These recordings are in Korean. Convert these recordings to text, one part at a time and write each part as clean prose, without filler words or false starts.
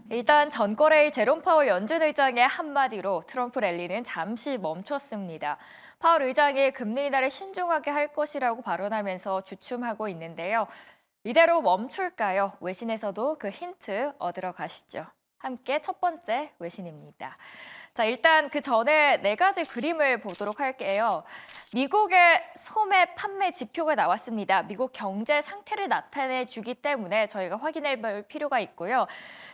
일단 전거래일 제롬 파월 연준 의장의 한마디로 트럼프 랠리는 잠시 멈췄습니다. 파월 의장이 금리 인하를 신중하게 할 것이라고 발언하면서 주춤하고 있는데요. 이대로 멈출까요? 외신에서도 그 힌트 얻으러 가시죠. 함께 첫 번째 외신입니다. 자, 일단 그 전에 네 가지 그림을 보도록 할게요. 미국의 소매 판매 지표가 나왔습니다. 미국 경제 상태를 나타내 주기 때문에 저희가 확인해 볼 필요가 있고요.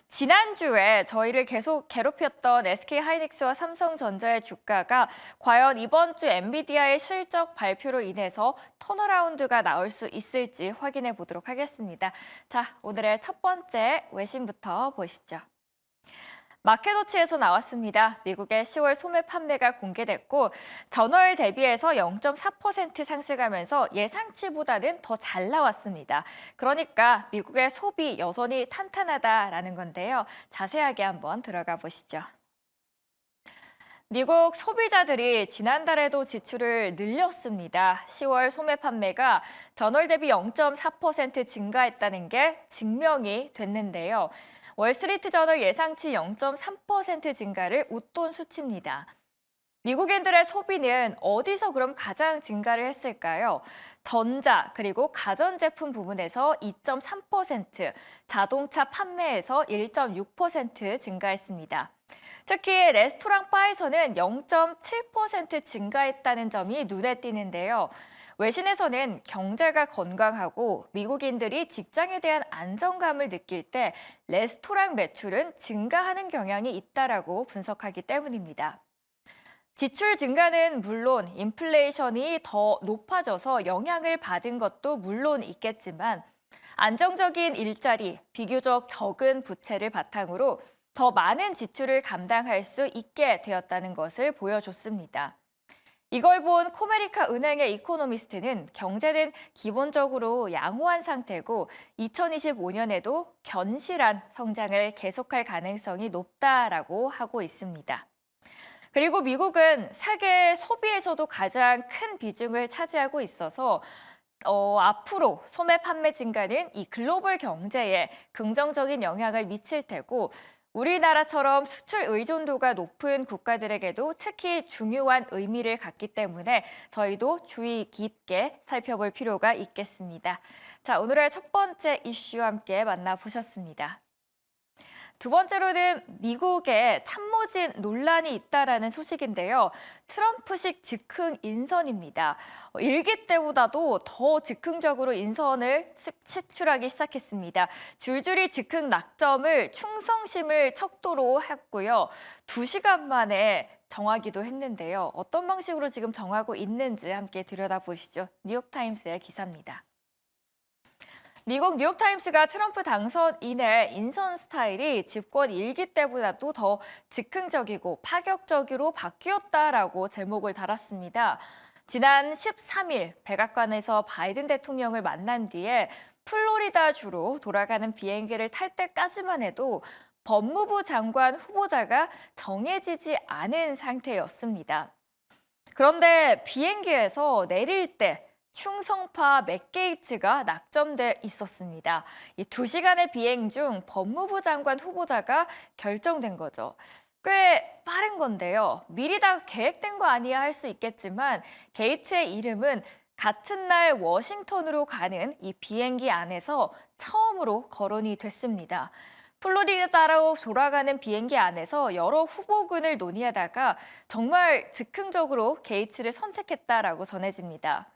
지난주에 저희를 계속 괴롭혔던 SK하이닉스와 삼성전자의 주가가 과연 이번 주 엔비디아의 실적 발표로 인해서 턴어라운드가 나올 수 있을지 확인해 보도록 하겠습니다. 자, 오늘의 첫 번째 외신부터 보시죠. 마켓워치에서 나왔습니다. 미국의 10월 소매 판매가 공개됐고 전월 대비해서 0.4% 상승하면서 예상치보다는 더 잘 나왔습니다. 그러니까 미국의 소비 여전히 탄탄하다라는 건데요. 자세하게 한번 들어가 보시죠. 미국 소비자들이 지난달에도 지출을 늘렸습니다. 10월 소매 판매가 전월 대비 0.4% 증가했다는 게 증명이 됐는데요. 월스트리트저널 예상치 0.3% 증가를 웃돈 수치입니다. 미국인들의 소비는 어디서 그럼 가장 증가를 했을까요? 전자, 그리고 가전제품 부분에서 2.3%, 자동차 판매에서 1.6% 증가했습니다. 특히 레스토랑 바에서는 0.7% 증가했다는 점이 눈에 띄는데요. 외신에서는 경제가 건강하고 미국인들이 직장에 대한 안정감을 느낄 때 레스토랑 매출은 증가하는 경향이 있다라고 분석하기 때문입니다. 지출 증가는 물론 인플레이션이 더 높아져서 영향을 받은 것도 물론 있겠지만 안정적인 일자리, 비교적 적은 부채를 바탕으로 더 많은 지출을 감당할 수 있게 되었다는 것을 보여줬습니다. 이걸 본 코메리카 은행의 이코노미스트는 경제는 기본적으로 양호한 상태고 2025년에도 견실한 성장을 계속할 가능성이 높다라고 하고 있습니다. 그리고 미국은 세계 소비에서도 가장 큰 비중을 차지하고 있어서 앞으로 소매 판매 증가는 이 글로벌 경제에 긍정적인 영향을 미칠 테고 우리나라처럼 수출 의존도가 높은 국가들에게도 특히 중요한 의미를 갖기 때문에 저희도 주의 깊게 살펴볼 필요가 있겠습니다. 자, 오늘의 첫 번째 이슈 함께 만나보셨습니다. 두 번째로는 미국에 참모진 논란이 있다라는 소식인데요. 트럼프식 즉흥 인선입니다. 일기 때보다도 더 즉흥적으로 인선을 채출하기 시작했습니다. 줄줄이 즉흥 낙점을 충성심을 척도로 했고요. 2시간 만에 정하기도 했는데요. 어떤 방식으로 지금 정하고 있는지 함께 들여다보시죠. 뉴욕타임스의 기사입니다. 미국 뉴욕타임스가 트럼프 당선 이내 인선 스타일이 집권 일기 때보다도 더 즉흥적이고 파격적으로 바뀌었다라고 제목을 달았습니다. 지난 13일 백악관에서 바이든 대통령을 만난 뒤에 플로리다주로 돌아가는 비행기를 탈 때까지만 해도 법무부 장관 후보자가 정해지지 않은 상태였습니다. 그런데 비행기에서 내릴 때 충성파 맥게이츠가 낙점돼 있었습니다. 이 2시간의 비행 중 법무부 장관 후보자가 결정된 거죠. 꽤 빠른 건데요. 미리 다 계획된 거 아니야 할 수 있겠지만 게이츠의 이름은 같은 날 워싱턴으로 가는 이 비행기 안에서 처음으로 거론이 됐습니다. 플로리다로 돌아가는 비행기 안에서 여러 후보군을 논의하다가 정말 즉흥적으로 게이츠를 선택했다라고 전해집니다.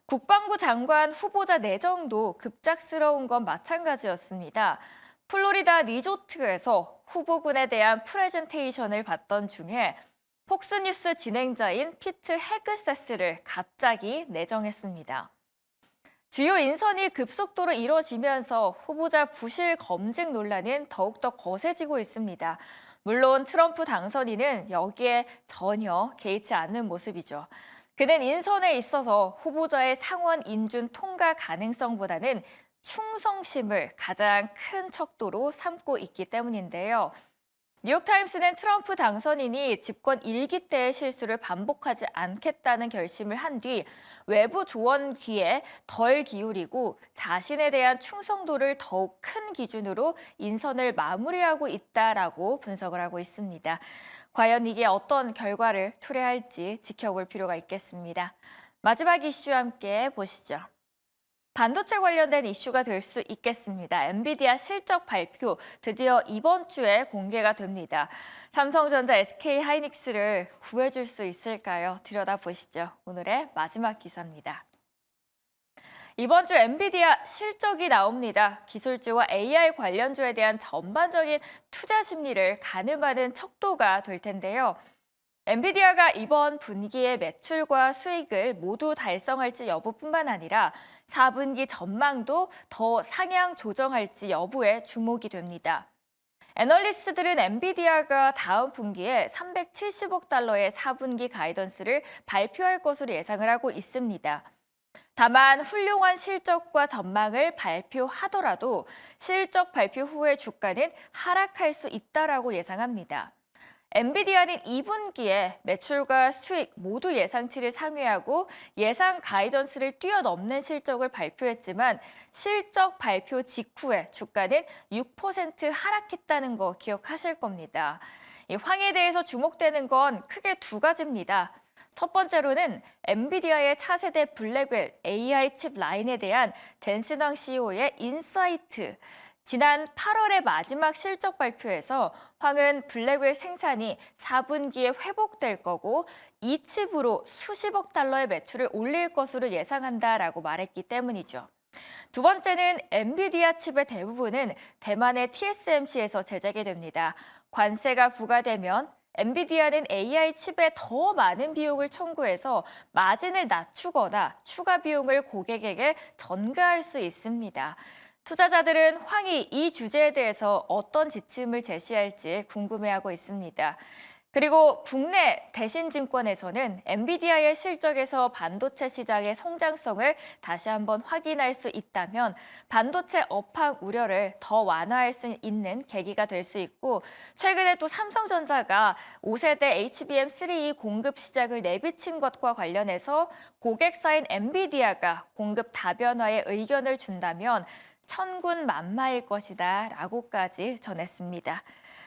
국방부 장관 후보자 내정도 급작스러운 건 마찬가지였습니다. 플로리다 리조트에서 후보군에 대한 프레젠테이션을 받던 중에 폭스뉴스 진행자인 피트 헤그세스를 갑자기 내정했습니다. 주요 인선이 급속도로 이뤄지면서 후보자 부실 검증 논란은 더욱더 거세지고 있습니다. 물론 트럼프 당선인은 여기에 전혀 개의치 않는 모습이죠. 그는 인선에 있어서 후보자의 상원 인준 통과 가능성보다는 충성심을 가장 큰 척도로 삼고 있기 때문인데요. 뉴욕타임스는 트럼프 당선인이 집권 1기 때의 실수를 반복하지 않겠다는 결심을 한 뒤 외부 조언 귀에 덜 기울이고 자신에 대한 충성도를 더욱 큰 기준으로 인선을 마무리하고 있다라고 분석을 하고 있습니다. 과연 이게 어떤 결과를 초래할지 지켜볼 필요가 있겠습니다. 마지막 이슈 함께 보시죠. 반도체 관련된 이슈가 될 수 있겠습니다. 엔비디아 실적 발표 드디어 이번 주에 공개가 됩니다. 삼성전자, SK하이닉스를 구해줄 수 있을까요? 들여다보시죠. 오늘의 마지막 기사입니다. 이번 주 엔비디아 실적이 나옵니다. 기술주와 AI 관련주에 대한 전반적인 투자 심리를 가늠하는 척도가 될 텐데요. 엔비디아가 이번 분기의 매출과 수익을 모두 달성할지 여부뿐만 아니라 4분기 전망도 더 상향 조정할지 여부에 주목이 됩니다. 애널리스트들은 엔비디아가 다음 분기에 370억 달러의 4분기 가이던스를 발표할 것으로 예상을 하고 있습니다. 다만 훌륭한 실적과 전망을 발표하더라도 실적 발표 후에 주가는 하락할 수 있다라고 예상합니다. 엔비디아는 2분기에 매출과 수익 모두 예상치를 상회하고 예상 가이던스를 뛰어넘는 실적을 발표했지만 실적 발표 직후에 주가는 6% 하락했다는 거 기억하실 겁니다. 이 황에 대해서 주목되는 건 크게 두 가지입니다. 첫 번째로는 엔비디아의 차세대 블랙웰 AI 칩 라인에 대한 젠슨 황 CEO의 인사이트. 지난 8월의 마지막 실적 발표에서 황은 블랙웰 생산이 4분기에 회복될 거고 이 칩으로 수십억 달러의 매출을 올릴 것으로 예상한다라고 말했기 때문이죠. 두 번째는 엔비디아 칩의 대부분은 대만의 TSMC에서 제작이 됩니다. 관세가 부과되면 엔비디아는 AI 칩에 더 많은 비용을 청구해서 마진을 낮추거나 추가 비용을 고객에게 전가할 수 있습니다. 투자자들은 황이 이 주제에 대해서 어떤 지침을 제시할지 궁금해하고 있습니다. 그리고 국내 대신증권에서는 엔비디아의 실적에서 반도체 시장의 성장성을 다시 한번 확인할 수 있다면 반도체 업황 우려를 더 완화할 수 있는 계기가 될 수 있고 최근에 또 삼성전자가 5세대 HBM3E 공급 시작을 내비친 것과 관련해서 고객사인 엔비디아가 공급 다변화에 의견을 준다면 천군만마일 것이다 라고까지 전했습니다.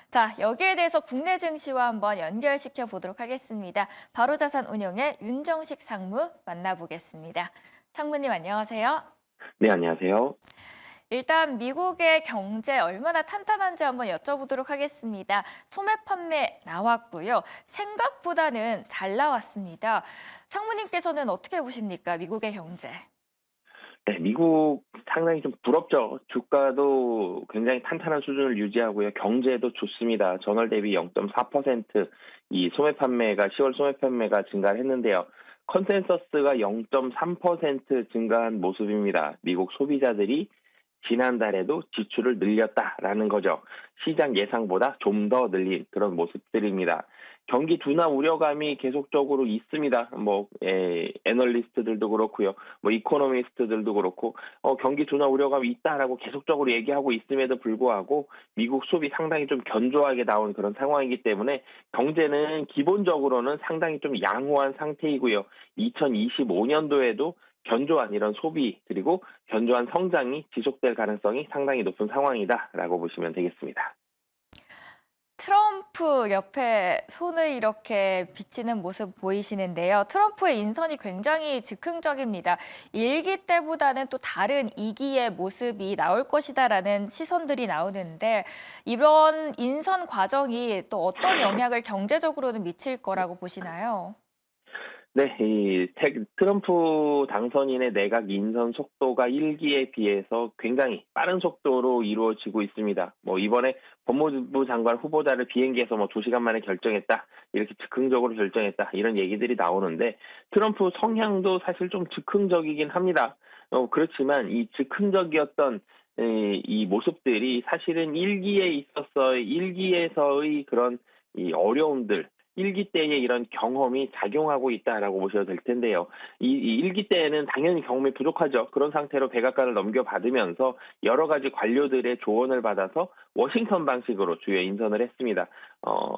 자, 여기에 대해서 국내 증시와 한번 연결시켜 보도록 하겠습니다. 바로자산운용의 윤정식 상무 만나보겠습니다. 상무님 안녕하세요. 네, 안녕하세요. 일단 미국의 경제 얼마나 탄탄한지 한번 여쭤보도록 하겠습니다. 소매 판매 나왔고요. 생각보다는 잘 나왔습니다. 상무님께서는 어떻게 보십니까? 미국의 경제. 네, 미국 상당히 좀 부럽죠. 주가도 굉장히 탄탄한 수준을 유지하고요. 경제도 좋습니다. 전월 대비 0.4%이 소매 판매가 10월 소매 판매가 증가를 했는데요. 컨센서스가 0.3% 증가한 모습입니다. 미국 소비자들이 지난달에도 지출을 늘렸다라는 거죠. 시장 예상보다 좀 더 늘린 그런 모습들입니다. 경기 둔화 우려감이 계속적으로 있습니다. 애널리스트들도 그렇고요. 이코노미스트들도 그렇고, 경기 둔화 우려감이 있다라고 계속적으로 얘기하고 있음에도 불구하고, 미국 수업이 상당히 좀 견조하게 나온 그런 상황이기 때문에, 경제는 기본적으로는 상당히 좀 양호한 상태이고요. 2025년도에도 견조한 이런 소비 그리고 견조한 성장이 지속될 가능성이 상당히 높은 상황이다라고 보시면 되겠습니다. 트럼프 옆에 손을 이렇게 비치는 모습 보이시는데요. 트럼프의 인선이 굉장히 즉흥적입니다. 1기 때보다는 또 다른 2기의 모습이 나올 것이다라는 시선들이 나오는데 이런 인선 과정이 또 어떤 영향을 경제적으로는 미칠 거라고 보시나요? 네, 트럼프 당선인의 내각 인선 속도가 1기에 비해서 굉장히 빠른 속도로 이루어지고 있습니다. 이번에 법무부 장관 후보자를 비행기에서 2시간 만에 결정했다. 이렇게 즉흥적으로 결정했다. 이런 얘기들이 나오는데 트럼프 성향도 사실 좀 즉흥적이긴 합니다. 그렇지만 이 즉흥적이었던 이 모습들이 사실은 1기에서의 그런 이 어려움들 일기 때의 이런 경험이 작용하고 있다라고 보셔도 될 텐데요. 이 일기 때에는 당연히 경험이 부족하죠. 그런 상태로 백악관을 넘겨받으면서 여러 가지 관료들의 조언을 받아서 워싱턴 방식으로 주요 인선을 했습니다. 어,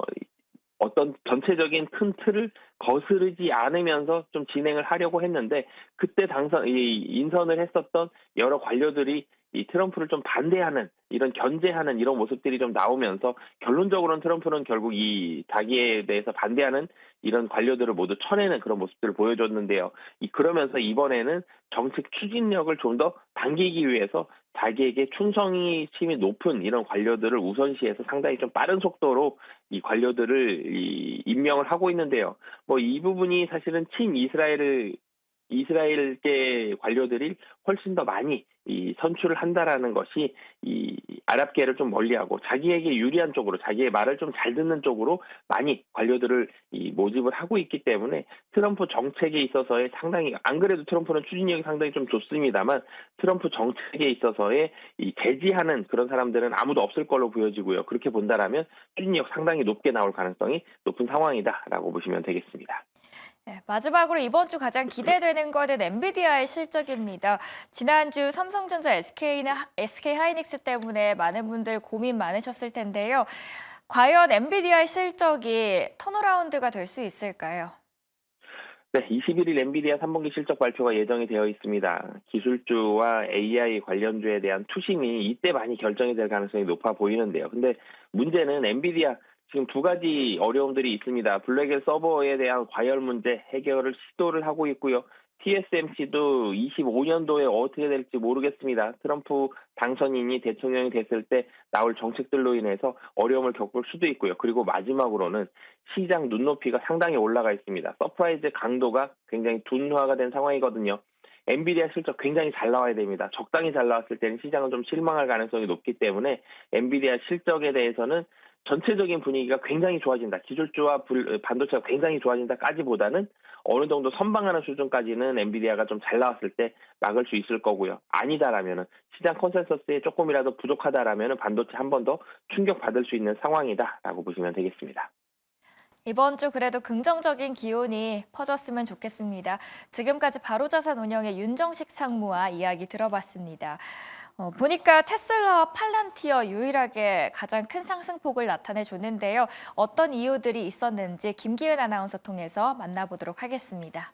어떤 전체적인 큰 틀을 거스르지 않으면서 좀 진행을 하려고 했는데 그때 인선을 했었던 여러 관료들이 이 트럼프를 좀 반대하는 이런 견제하는 이런 모습들이 좀 나오면서 결론적으로는 트럼프는 결국 이 자기에 대해서 반대하는 이런 관료들을 모두 쳐내는 그런 모습들을 보여줬는데요. 그러면서 이번에는 정책 추진력을 좀 더 당기기 위해서 자기에게 충성심이 높은 이런 관료들을 우선시해서 상당히 좀 빠른 속도로 이 관료들을 임명을 하고 있는데요. 뭐 이 부분이 사실은 이스라엘계 관료들이 훨씬 더 많이 선출을 한다라는 것이 이 아랍계를 좀 멀리하고 자기에게 유리한 쪽으로 자기의 말을 좀 잘 듣는 쪽으로 많이 관료들을 모집을 하고 있기 때문에 트럼프 정책에 있어서의 상당히 안 그래도 트럼프는 추진력이 상당히 좀 좋습니다만 트럼프 정책에 있어서의 제지하는 그런 사람들은 아무도 없을 걸로 보여지고요. 그렇게 본다라면 추진력 상당히 높게 나올 가능성이 높은 상황이다라고 보시면 되겠습니다. 네, 마지막으로 이번 주 가장 기대되는 거는 엔비디아의 실적입니다. 지난주 삼성전자 SK 하이닉스 때문에 많은 분들 고민 많으셨을 텐데요. 과연 엔비디아의 실적이 턴어라운드가 될 수 있을까요? 네, 21일 엔비디아 3분기 실적 발표가 예정이 되어 있습니다. 기술주와 AI 관련주에 대한 투심이 이때 많이 결정이 될 가능성이 높아 보이는데요. 근데 문제는 엔비디아 지금 두 가지 어려움들이 있습니다. 블랙엘 서버에 대한 과열 문제 해결을 시도를 하고 있고요. TSMC도 25년도에 어떻게 될지 모르겠습니다. 트럼프 당선인이 대통령이 됐을 때 나올 정책들로 인해서 어려움을 겪을 수도 있고요. 그리고 마지막으로는 시장 눈높이가 상당히 올라가 있습니다. 서프라이즈 강도가 굉장히 둔화가 된 상황이거든요. 엔비디아 실적 굉장히 잘 나와야 됩니다. 적당히 잘 나왔을 때는 시장은 좀 실망할 가능성이 높기 때문에 엔비디아 실적에 대해서는 전체적인 분위기가 굉장히 좋아진다. 기술주와 반도체가 굉장히 좋아진다까지보다는 어느 정도 선방하는 수준까지는 엔비디아가 좀 잘 나왔을 때 막을 수 있을 거고요. 아니다라면은 시장 컨센서스에 조금이라도 부족하다라면은 반도체 한 번 더 충격받을 수 있는 상황이다라고 보시면 되겠습니다. 이번 주 그래도 긍정적인 기운이 퍼졌으면 좋겠습니다. 지금까지 바로자산 운영의 윤정식 상무와 이야기 들어봤습니다. 보니까 테슬라와 팔란티어 유일하게 가장 큰 상승폭을 나타내줬는데요. 어떤 이유들이 있었는지 김기은 아나운서 통해서 만나보도록 하겠습니다.